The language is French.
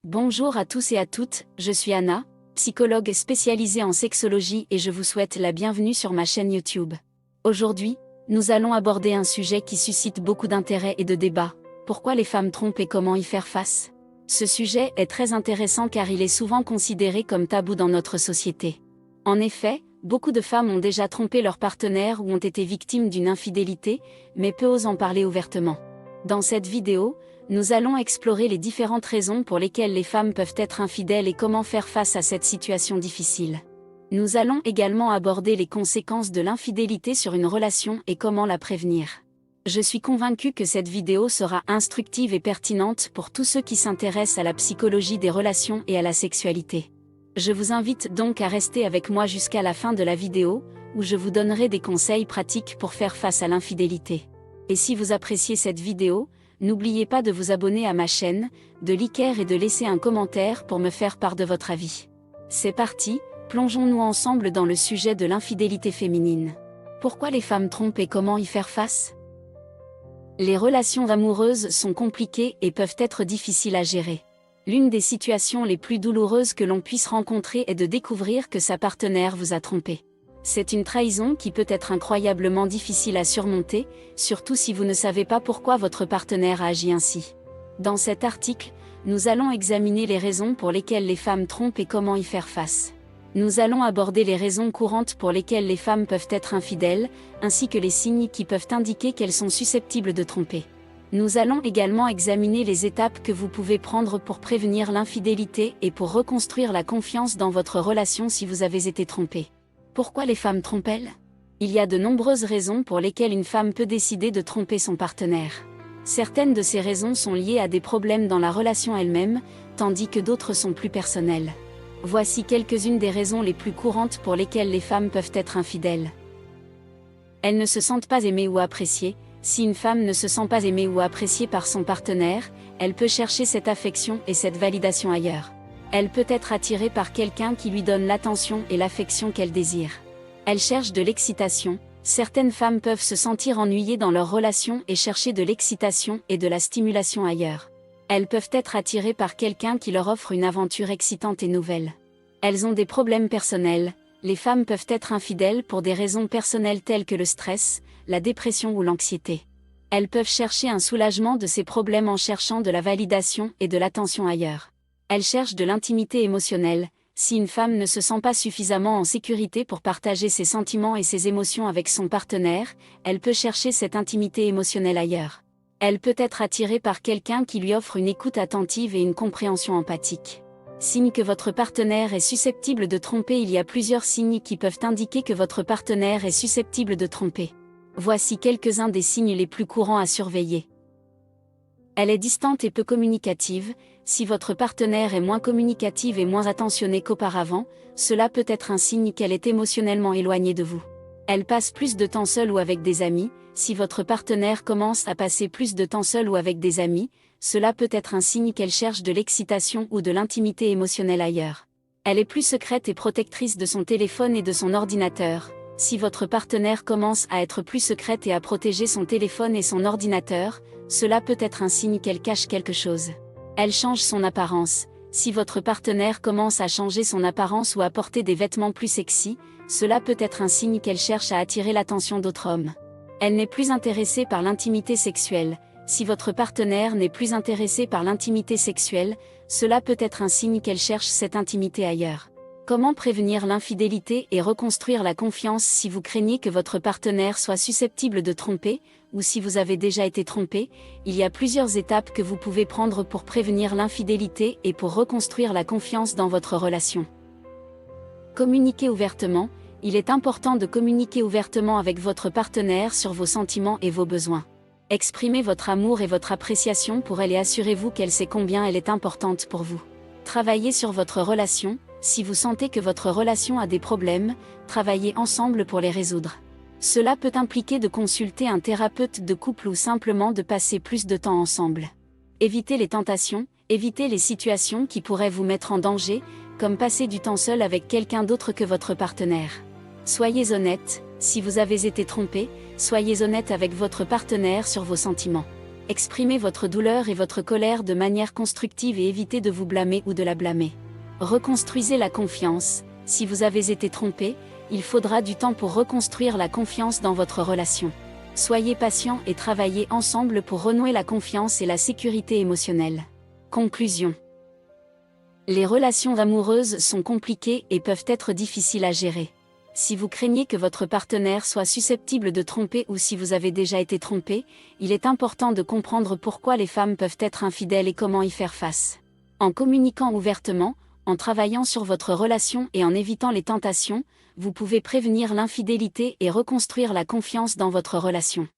Bonjour à tous et à toutes, je suis Anna, psychologue spécialisée en sexologie et je vous souhaite la bienvenue sur ma chaîne YouTube. Aujourd'hui, nous allons aborder un sujet qui suscite beaucoup d'intérêt et de débat. Pourquoi les femmes trompent et comment y faire face? Ce sujet est très intéressant car il est souvent considéré comme tabou dans notre société. En effet, beaucoup de femmes ont déjà trompé leur partenaire ou ont été victimes d'une infidélité, mais peu osent en parler ouvertement. Dans cette vidéo, nous allons explorer les différentes raisons pour lesquelles les femmes peuvent être infidèles et comment faire face à cette situation difficile. Nous allons également aborder les conséquences de l'infidélité sur une relation et comment la prévenir. Je suis convaincue que cette vidéo sera instructive et pertinente pour tous ceux qui s'intéressent à la psychologie des relations et à la sexualité. Je vous invite donc à rester avec moi jusqu'à la fin de la vidéo, où je vous donnerai des conseils pratiques pour faire face à l'infidélité. Et si vous appréciez cette vidéo, n'oubliez pas de vous abonner à ma chaîne, de liker et de laisser un commentaire pour me faire part de votre avis. C'est parti, plongeons-nous ensemble dans le sujet de l'infidélité féminine. Pourquoi les femmes trompent et comment y faire face? Les relations amoureuses sont compliquées et peuvent être difficiles à gérer. L'une des situations les plus douloureuses que l'on puisse rencontrer est de découvrir que sa partenaire vous a trompé. C'est une trahison qui peut être incroyablement difficile à surmonter, surtout si vous ne savez pas pourquoi votre partenaire a agi ainsi. Dans cet article, nous allons examiner les raisons pour lesquelles les femmes trompent et comment y faire face. Nous allons aborder les raisons courantes pour lesquelles les femmes peuvent être infidèles, ainsi que les signes qui peuvent indiquer qu'elles sont susceptibles de tromper. Nous allons également examiner les étapes que vous pouvez prendre pour prévenir l'infidélité et pour reconstruire la confiance dans votre relation si vous avez été trompé. Pourquoi les femmes trompent-elles? Il y a de nombreuses raisons pour lesquelles une femme peut décider de tromper son partenaire. Certaines de ces raisons sont liées à des problèmes dans la relation elle-même, tandis que d'autres sont plus personnelles. Voici quelques-unes des raisons les plus courantes pour lesquelles les femmes peuvent être infidèles. Elles ne se sentent pas aimées ou appréciées. Si une femme ne se sent pas aimée ou appréciée par son partenaire, elle peut chercher cette affection et cette validation ailleurs. Elle peut être attirée par quelqu'un qui lui donne l'attention et l'affection qu'elle désire. Elle cherche de l'excitation. Certaines femmes peuvent se sentir ennuyées dans leur relation et chercher de l'excitation et de la stimulation ailleurs. Elles peuvent être attirées par quelqu'un qui leur offre une aventure excitante et nouvelle. Elles ont des problèmes personnels. Les femmes peuvent être infidèles pour des raisons personnelles telles que le stress, la dépression ou l'anxiété. Elles peuvent chercher un soulagement de ces problèmes en cherchant de la validation et de l'attention ailleurs. Elle cherche de l'intimité émotionnelle. Si une femme ne se sent pas suffisamment en sécurité pour partager ses sentiments et ses émotions avec son partenaire, elle peut chercher cette intimité émotionnelle ailleurs. Elle peut être attirée par quelqu'un qui lui offre une écoute attentive et une compréhension empathique. Signe que votre partenaire est susceptible de tromper. Il y a plusieurs signes qui peuvent indiquer que votre partenaire est susceptible de tromper. Voici quelques-uns des signes les plus courants à surveiller. Elle est distante et peu communicative. Si votre partenaire est moins communicative et moins attentionnée qu'auparavant, cela peut être un signe qu'elle est émotionnellement éloignée de vous. Elle passe plus de temps seule ou avec des amis. Si votre partenaire commence à passer plus de temps seul ou avec des amis, cela peut être un signe qu'elle cherche de l'excitation ou de l'intimité émotionnelle ailleurs. Elle est plus secrète et protectrice de son téléphone et de son ordinateur. Si votre partenaire commence à être plus secrète et à protéger son téléphone et son ordinateur, cela peut être un signe qu'elle cache quelque chose. Elle change son apparence. Si votre partenaire commence à changer son apparence ou à porter des vêtements plus sexy, cela peut être un signe qu'elle cherche à attirer l'attention d'autres hommes. Elle n'est plus intéressée par l'intimité sexuelle. Si votre partenaire n'est plus intéressé par l'intimité sexuelle, cela peut être un signe qu'elle cherche cette intimité ailleurs. Comment prévenir l'infidélité et reconstruire la confiance si vous craignez que votre partenaire soit susceptible de tromper, ou si vous avez déjà été trompé? Il y a plusieurs étapes que vous pouvez prendre pour prévenir l'infidélité et pour reconstruire la confiance dans votre relation. Communiquez ouvertement. Il est important de communiquer ouvertement avec votre partenaire sur vos sentiments et vos besoins. Exprimez votre amour et votre appréciation pour elle et assurez-vous qu'elle sait combien elle est importante pour vous. Travaillez sur votre relation. Si vous sentez que votre relation a des problèmes, travaillez ensemble pour les résoudre. Cela peut impliquer de consulter un thérapeute de couple ou simplement de passer plus de temps ensemble. Évitez les tentations, évitez les situations qui pourraient vous mettre en danger, comme passer du temps seul avec quelqu'un d'autre que votre partenaire. Soyez honnête. Si vous avez été trompé, soyez honnête avec votre partenaire sur vos sentiments. Exprimez votre douleur et votre colère de manière constructive et évitez de vous blâmer ou de la blâmer. Reconstruisez la confiance. Si vous avez été trompé, il faudra du temps pour reconstruire la confiance dans votre relation. Soyez patient et travaillez ensemble pour renouer la confiance et la sécurité émotionnelle. Conclusion. Les relations amoureuses sont compliquées et peuvent être difficiles à gérer. Si vous craignez que votre partenaire soit susceptible de tromper ou si vous avez déjà été trompé, il est important de comprendre pourquoi les femmes peuvent être infidèles et comment y faire face. En communiquant ouvertement, en travaillant sur votre relation et en évitant les tentations, vous pouvez prévenir l'infidélité et reconstruire la confiance dans votre relation.